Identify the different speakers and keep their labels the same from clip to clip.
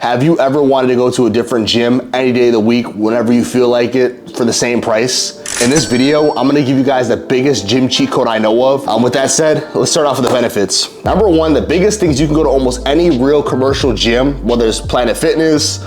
Speaker 1: Have you ever wanted to go to a different gym any day of the week, whenever you feel like it, for the same price? In this video, I'm gonna give you guys the biggest gym cheat code I know of. With that said, let's start off with the benefits. Number one, the biggest things, you can go to almost any real commercial gym, whether it's Planet Fitness,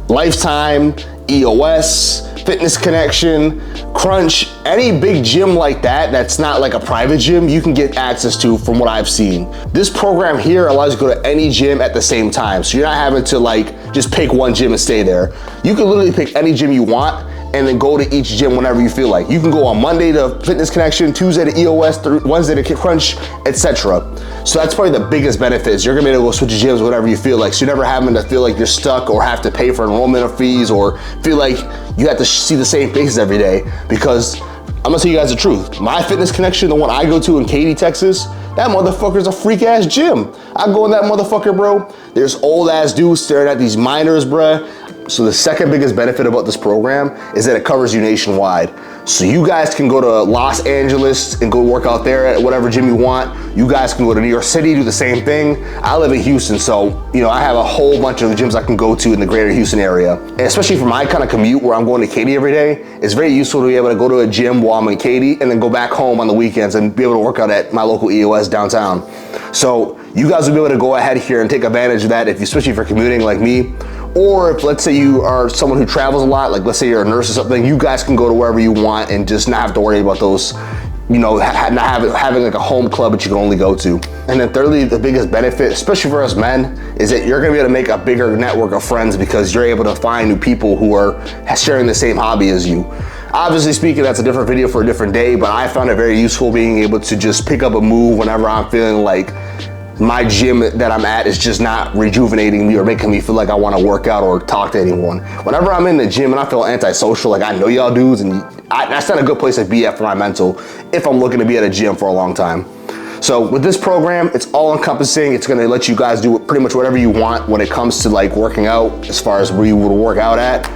Speaker 1: Lifetime, EOS, Fitness Connection, Crunch, any big gym like that that's not like a private gym, you can get access to from what I've seen. This program here allows you to go to any gym at the same time. So you're not having to like just pick one gym and stay there. You can literally pick any gym you want and then go to each gym whenever you feel like. You can go on Monday to Fitness Connection, Tuesday to EOS, Wednesday to Crunch, etc. So that's probably the biggest benefit, is you're gonna be able to switch gyms whenever you feel like. So you're never having to feel like you're stuck or have to pay for enrollment fees or feel like you have to see the same faces every day. Because I'm gonna tell you guys the truth. My Fitness Connection, the one I go to in Katy, Texas, that motherfucker's a freak ass gym. I go in that motherfucker, bro. There's old ass dudes staring at these minors, bruh. So the second biggest benefit about this program is that it covers you nationwide. So you guys can go to Los Angeles and go work out there at whatever gym you want. You guys can go to New York City, do the same thing. I live in Houston, so I have a whole bunch of gyms I can go to in the greater Houston area. And especially for my kind of commute where I'm going to Katy every day, it's very useful to be able to go to a gym while I'm in Katy and then go back home on the weekends and be able to work out at my local EOS downtown. So you guys will be able to go ahead here and take advantage of that, especially if you're commuting like me. Or if, let's say, you are someone who travels a lot, like let's say you're a nurse or something, you guys can go to wherever you want and just not have to worry about those, not having like a home club that you can only go to. And then thirdly, the biggest benefit, especially for us men, is that you're gonna be able to make a bigger network of friends because you're able to find new people who are sharing the same hobby as you. Obviously speaking, that's a different video for a different day, but I found it very useful being able to just pick up a move whenever I'm feeling like my gym that I'm at is just not rejuvenating me or making me feel like I want to work out or talk to anyone. Whenever I'm in the gym and I feel antisocial, like I know y'all dudes, and that's not a good place to be at for my mental if I'm looking to be at a gym for a long time. So with this program, it's all encompassing. It's gonna let you guys do pretty much whatever you want when it comes to like working out, as far as where you would work out at.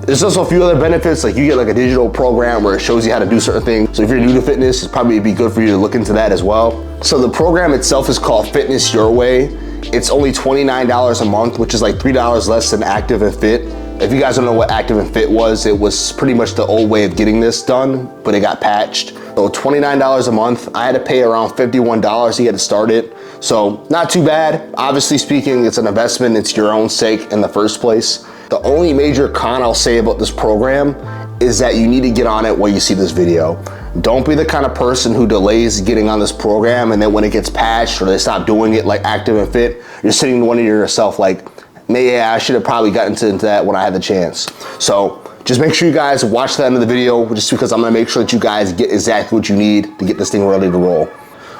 Speaker 1: There's also a few other benefits, like you get like a digital program where it shows you how to do certain things. So if you're new to fitness, it's probably be good for you to look into that as well. So the program itself is called Fitness Your Way. It's only $29 a month, which is like $3 less than Active and Fit. If you guys don't know what Active and Fit was, it was pretty much the old way of getting this done, but it got patched. So $29 a month. I had to pay around $51 to get it started. So not too bad. Obviously speaking, it's an investment. It's your own sake in the first place. The only major con I'll say about this program is that you need to get on it when you see this video. Don't be the kind of person who delays getting on this program, and then when it gets patched or they stop doing it like Active and Fit, you're sitting wondering to yourself like, yeah, I should have probably gotten into that when I had the chance. So just make sure you guys watch the end of the video, just because I'm gonna make sure that you guys get exactly what you need to get this thing ready to roll.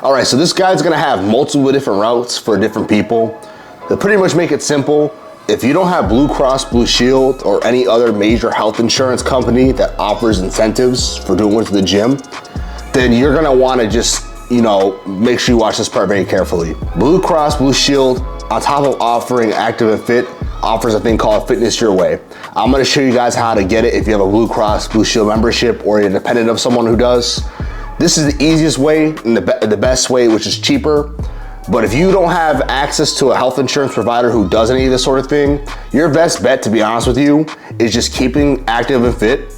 Speaker 1: All right, so this guide's gonna have multiple different routes for different people. To pretty much make it simple, if you don't have Blue Cross Blue Shield or any other major health insurance company that offers incentives for doing it to the gym, then you're gonna wanna just, make sure you watch this part very carefully. Blue Cross Blue Shield, on top of offering Active and Fit, offers a thing called Fitness Your Way. I'm gonna show you guys how to get it if you have a Blue Cross Blue Shield membership or you're dependent of someone who does. This is the easiest way and the best way, which is cheaper. But if you don't have access to a health insurance provider who does any of this sort of thing, your best bet, to be honest with you, is just keeping Active and Fit.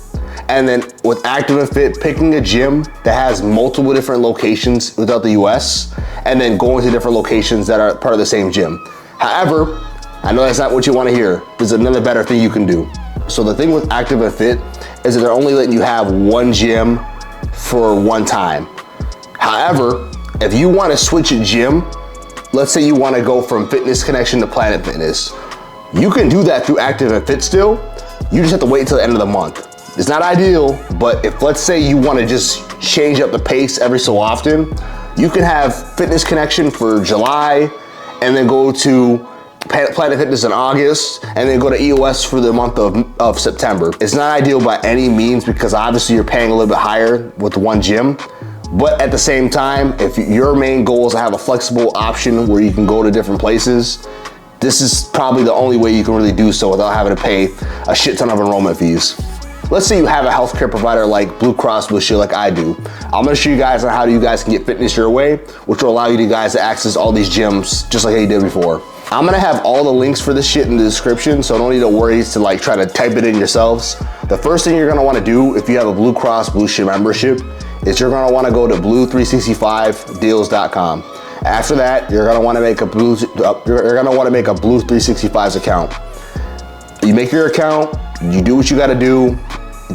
Speaker 1: And then with Active and Fit, picking a gym that has multiple different locations throughout the US, and then going to different locations that are part of the same gym. However, I know that's not what you want to hear. There's another better thing you can do. So the thing with Active and Fit is that they're only letting you have one gym for one time. However, if you want to switch a gym, let's say you want to go from Fitness Connection to Planet Fitness, you can do that through Active and Fit still. You just have to wait until the end of the month. It's not ideal, but if let's say you want to just change up the pace every so often, you can have Fitness Connection for July and then go to Planet Fitness in August and then go to EOS for the month of September. It's not ideal by any means because obviously you're paying a little bit higher with one gym. But at the same time, if your main goal is to have a flexible option where you can go to different places, this is probably the only way you can really do so without having to pay a shit ton of enrollment fees. Let's say you have a healthcare provider like Blue Cross Blue Shield like I do. I'm gonna show you guys on how you guys can get Fitness Your Way, which will allow you guys to access all these gyms just like how you did before. I'm gonna have all the links for this shit in the description, so don't need to worry to like try to type it in yourselves. The first thing you're gonna wanna do if you have a Blue Cross Blue Shield membership is you're gonna wanna go to blue365deals.com. After that, you're gonna wanna make a Blue 365's account. You make your account, you do what you gotta do.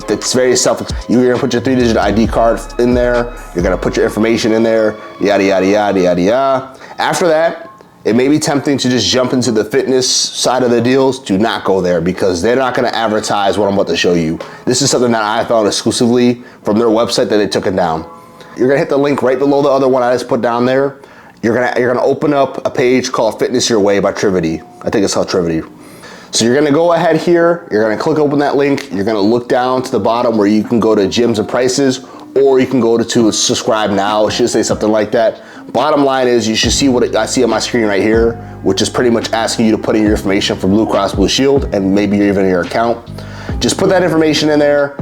Speaker 1: It's very you're gonna put your 3-digit ID card in there, you're gonna put your information in there, yada, yada, yada, yada, yada. After that, it may be tempting to just jump into the fitness side of the deals. Do not go there because they're not gonna advertise what I'm about to show you. This is something that I found exclusively from their website that they took it down. You're gonna hit the link right below the other one I just put down there. You're gonna open up a page called Fitness Your Way by TIVITY. I think it's called TIVITY. So you're gonna go ahead here, you're gonna click open that link, you're gonna look down to the bottom where you can go to gyms and prices, or you can go to subscribe now. It should say something like that. Bottom line is you should see what I see on my screen right here, which is pretty much asking you to put in your information from Blue Cross Blue Shield and maybe even your account. Just put that information in there.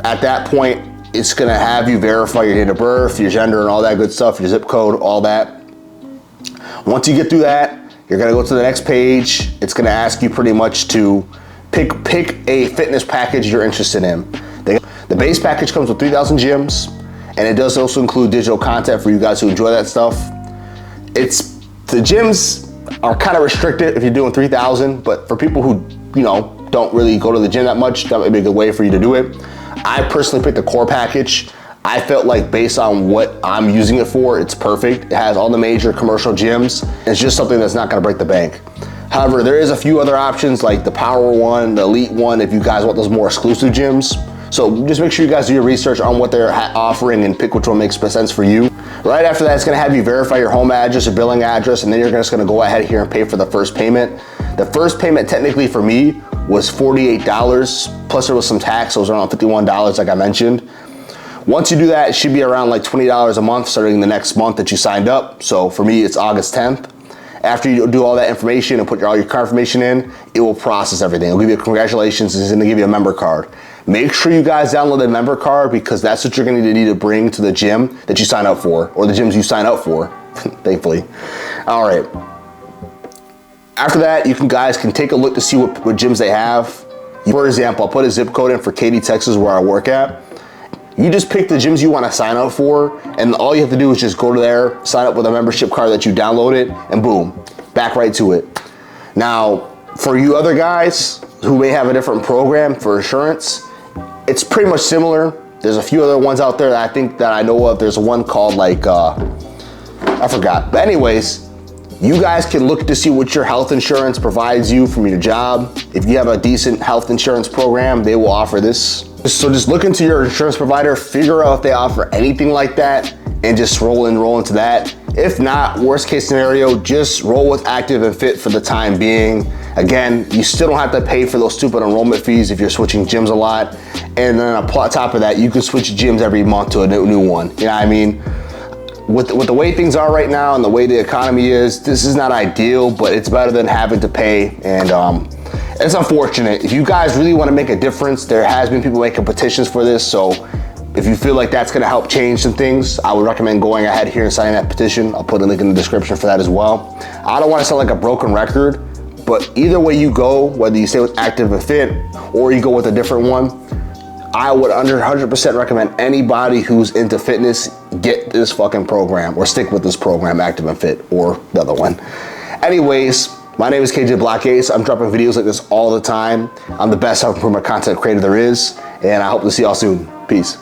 Speaker 1: At that point, it's gonna have you verify your date of birth, your gender and all that good stuff, your zip code, all that. Once you get through that, you're gonna go to the next page. It's gonna ask you pretty much to pick a fitness package you're interested in. The base package comes with 3,000 gyms, and it does also include digital content for you guys who enjoy that stuff. The gyms are kind of restricted if you're doing 3,000, but for people who, you know, don't really go to the gym that much, that might be a good way for you to do it. I personally picked the core package. I felt like based on what I'm using it for, it's perfect. It has all the major commercial gyms. It's just something that's not gonna break the bank. However, there is a few other options like the Power one, the Elite one, if you guys want those more exclusive gyms. So just make sure you guys do your research on what they're offering and pick which one makes best sense for you. Right after that, it's gonna have you verify your home address or billing address, and then you're just gonna go ahead here and pay for the first payment. The first payment technically for me was $48, plus there was some tax, so it was around $51 like I mentioned. Once you do that, it should be around like $20 a month starting the next month that you signed up. So for me, it's August 10th. After you do all that information and put all your card information in, it will process everything. It'll give you a congratulations, it's gonna give you a member card. Make sure you guys download the member card because that's what you're gonna need to bring to the gym that you sign up for, or the gyms you sign up for, thankfully. All right. After that, you guys can take a look to see what gyms they have. For example, I'll put a zip code in for Katy, Texas, where I work at. You just pick the gyms you want to sign up for, and all you have to do is just go to there, sign up with a membership card that you downloaded, and boom, back right to it. Now, for you other guys who may have a different program for insurance, it's pretty much similar. There's a few other ones out there that I think that I know of. There's one called like, I forgot. But anyways, you guys can look to see what your health insurance provides you from your job. If you have a decent health insurance program, they will offer this. So just look into your insurance provider, figure out if they offer anything like that, and just roll into that. If not, worst case scenario, just roll with Active and Fit for the time being. Again, you still don't have to pay for those stupid enrollment fees if you're switching gyms a lot. And then on top of that, you can switch gyms every month to a new one. You know what I mean? With the way things are right now and the way the economy is, this is not ideal, but it's better than having to pay. And it's unfortunate. If you guys really want to make a difference, there has been people making petitions for this. So if you feel like that's going to help change some things, I would recommend going ahead here and signing that petition. I'll put a link in the description for that as well. I don't want to sound like a broken record, but either way you go, whether you stay with Active and Fit or you go with a different one, I would 100% recommend anybody who's into fitness get this fucking program or stick with this program, Active and Fit, or the other one. Anyways, my name is KJTheBlackAce. I'm dropping videos like this all the time. I'm the best self-improvement content creator there is, and I hope to see y'all soon. Peace.